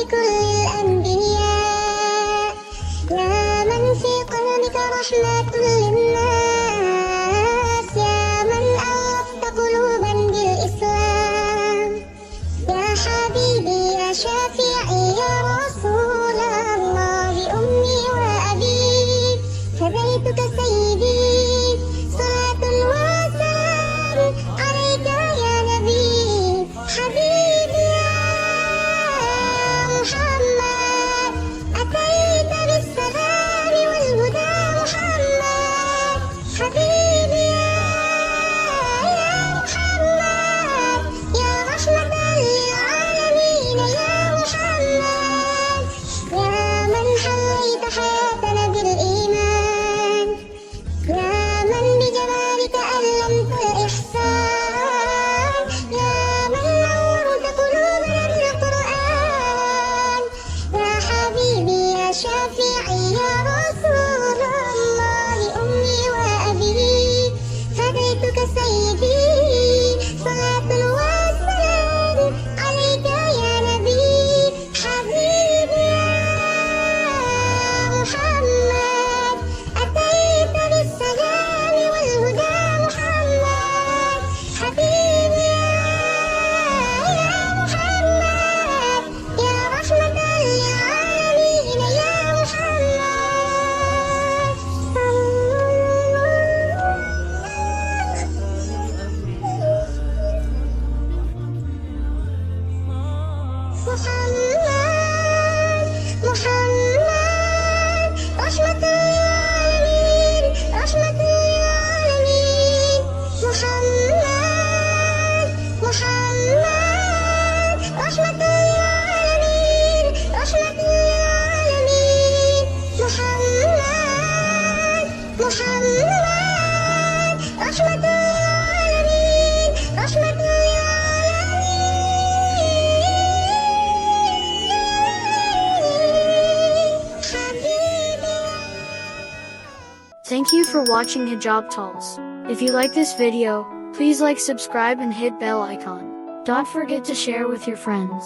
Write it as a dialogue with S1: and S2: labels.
S1: لكل الأنبياء، يا من في قلبك رحمة للناس، يا من ألفت قلوبا بالإسلام، يا حبيبي يا شافعي يا رسول الله، أمي وأبي فديتك سيدي، صلاة وسلام عليك يا نبي حبيبي يا محمد، أتيت بالسلام والهدى محمد، حبيبي يا محمد، يا رحمة للعالمين يا محمد، يا من حييت حياتنا بالإيمان، يا من بجمالك ألمت الإحسان، يا من نورت قلوبنا بالقرآن، يا حبيبي يا شافعي يا رسول الله، أمي وأبي فديتك سيدي، صلاة وسلام عليك يا نبي حبيبي يا محمد، أتيت بالسلام والهدى محمد، حبيبي يا محمد، يا رحمة للعالمين يا محمد. محمد محمد رحمة للعالمين، رحمة للعالمين، محمد محمد رحمة للعالمين، رحمة للعالمين، محمد محمد رحمة للعالمين، رحمة للعالمين.
S2: Thank you for watching Hijab Talks. If you like this video, please like, subscribe and hit bell icon. Don't forget to share with your friends.